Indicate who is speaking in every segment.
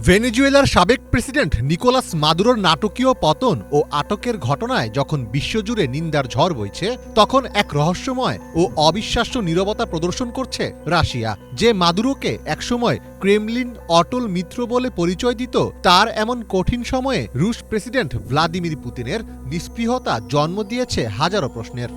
Speaker 1: ভেনেজুয়েলার সাবেক president Nicolas মাদুরোর নাটকীয় পতন ও আটকের ঘটনায় যখন বিশ্বজুড়ে নিন্দার ঝড় বইছে, তখন এক রহস্যময় ও অবিশ্বাস্য নীরবতা প্রদর্শন করছে রাশিয়া, যে মাদুরোকে একসময় ক্রেমলিন অটল মিত্র বলে পরিচয় দিত। তার এমন কঠিন সময়ে রুশ প্রেসিডেন্ট ভ্লাদিমির পুতিনের নিস্পৃহতা জন্ম দিয়েছে হাজারো প্রশ্নের।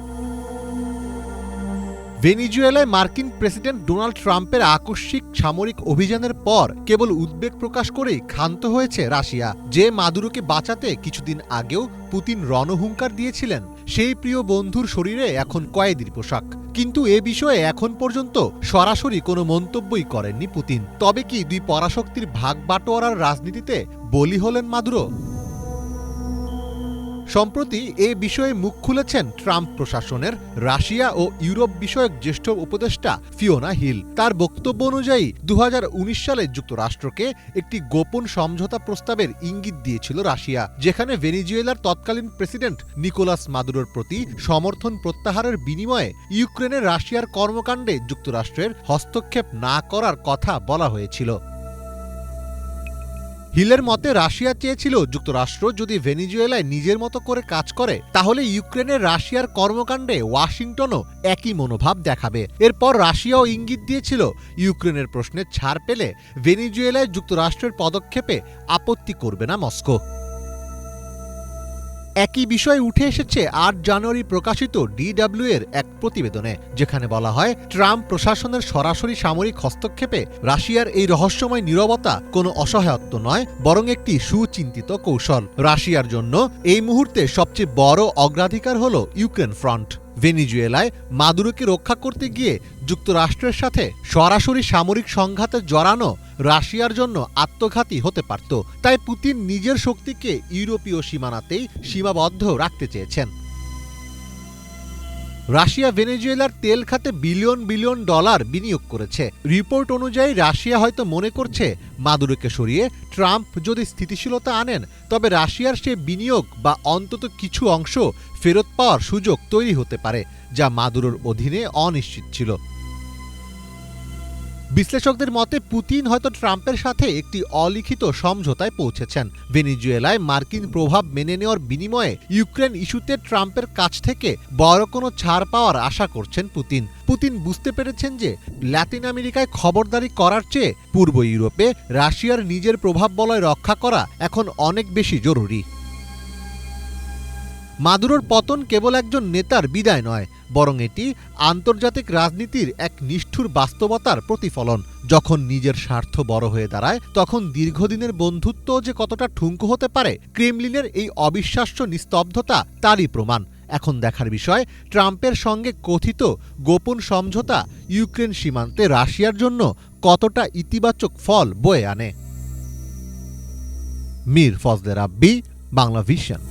Speaker 1: ভেনেজুয়েলায় মার্কিন প্রেসিডেন্ট ডোনাল্ড ট্রাম্পের আকস্মিক সামরিক অভিযানের পর কেবল উদ্বেগ প্রকাশ করেই ক্ষান্ত হয়েছে রাশিয়া, যে মাদুরোকে বাঁচাতে কিছুদিন আগেও পুতিন রণহুঙ্কার দিয়েছিলেন। সেই প্রিয় বন্ধুর শরীরে এখন কয়েদির পোশাক, কিন্তু এ বিষয়ে এখন পর্যন্ত সরাসরি কোনো মন্তব্যই করেননি পুতিন। তবে কি দুই পরাশক্তির ভাগ বাটোয়ারার রাজনীতিতে বলি হলেন মাদুরো? সম্প্রতি এ বিষয়ে মুখ খুলেছেন ট্রাম্প প্রশাসনের রাশিয়া ও ইউরোপ বিষয়ক জ্যেষ্ঠ উপদেষ্টা ফিওনা হিল। তার বক্তব্য অনুযায়ী 2019 সালে যুক্তরাষ্ট্রকে একটি গোপন সমঝোতা প্রস্তাবের ইঙ্গিত দিয়েছিল রাশিয়া, যেখানে ভেনেজুয়েলার তৎকালীন প্রেসিডেন্ট নিকোলাস মাদুরোর প্রতি সমর্থন প্রত্যাহারের বিনিময়ে ইউক্রেনের রাশিয়ার কর্মকাণ্ডে যুক্তরাষ্ট্রের হস্তক্ষেপ না করার কথা বলা হয়েছিল। হিলের মতে রাশিয়া চেয়েছিল যুক্তরাষ্ট্র যদি ভেনেজুয়েলায় নিজের মতো করে কাজ করে, তাহলে ইউক্রেনের রাশিয়ার কর্মকাণ্ডে ওয়াশিংটনও একই মনোভাব দেখাবে। এরপর রাশিয়াও ইঙ্গিত দিয়েছিল ইউক্রেনের প্রশ্নে ছাড় পেলে ভেনেজুয়েলায় যুক্তরাষ্ট্রের পদক্ষেপে আপত্তি করবে না মস্কো। একই বিষয় উঠে এসেছে 8 জানুয়ারি প্রকাশিত DW এর এক প্রতিবেদনে, যেখানে বলা হয় ট্রাম্প প্রশাসনের সরাসরি সামরিক হস্তক্ষেপে রাশিয়ার এই রহস্যময় নীরবতা কোনো অসহায়ত্ব নয়, বরং একটি সুচিন্তিত কৌশল। রাশিয়ার জন্য এই মুহূর্তে সবচেয়ে বড় অগ্রাধিকার হল ইউক্রেন ফ্রন্ট। ভেনেজুয়েলায় মাদুরোকে রক্ষা করতে গিয়ে যুক্তরাষ্ট্রের সাথে সরাসরি সামরিক সংঘাতে জড়ানো রাশিয়ার জন্য আত্মঘাতী হতে পারত। তাই পুতিন নিজের শক্তিকে ইউরোপীয় সীমানাতেই সীমাবদ্ধ রাখতে চেয়েছেন। রাশিয়া ভেনেজুয়েলার তেল খাতে বিলিয়ন বিলিয়ন ডলার বিনিয়োগ করেছে। রিপোর্ট অনুযায়ী রাশিয়া হয়তো মনে করছে মাদুরোকে সরিয়ে ট্রাম্প যদি স্থিতিশীলতা আনেন, তবে রাশিয়ার সে বিনিয়োগ বা অন্তত কিছু অংশ ফেরত পাওয়ার সুযোগ তৈরি হতে পারে, যা মাদুরোর অধীনে অনিশ্চিত ছিল। বিশ্লেষকদের মতে পুতিন হয়তো ট্রাম্পের সাথে একটি অলিখিত সমঝোতায় পৌঁছেছেন। ভেনেজুয়েলায় মার্কিন প্রভাব মেনে নেওয়ার বিনিময়ে ইউক্রেন ইস্যুতে ট্রাম্পের কাছ থেকে বড় কোনো ছাড় পাওয়ার আশা করছেন পুতিন। পুতিন বুঝতে পেরেছেন যে লাতিন আমেরিকায় খবরদারি করার চেয়ে পূর্ব ইউরোপে রাশিয়ার নিজের প্রভাব বলয় রক্ষা করা এখন অনেক বেশি জরুরি। মাদুরোর পতন কেবল একজন নেতার বিদায় নয়, বরং এটি আন্তর্জাতিক রাজনীতির এক নিষ্ঠুর বাস্তবতার প্রতিফলন। যখন নিজের স্বার্থ বড় হয়ে দাঁড়ায়, তখন দীর্ঘদিনের বন্ধুত্ব যে কতটা ঠুনকো হতে পারে, ক্রেমলিনের এই অবিশ্বাস্য নিস্তব্ধতা তারই প্রমাণ। এখন দেখার বিষয় ট্রাম্পের সঙ্গে কথিত গোপন সমঝোতা ইউক্রেন সীমান্তে রাশিয়ার জন্য কতটা ইতিবাচক ফল বয়ে আনে। মীর ফজলে রাব্বি, বাংলা ভিশন।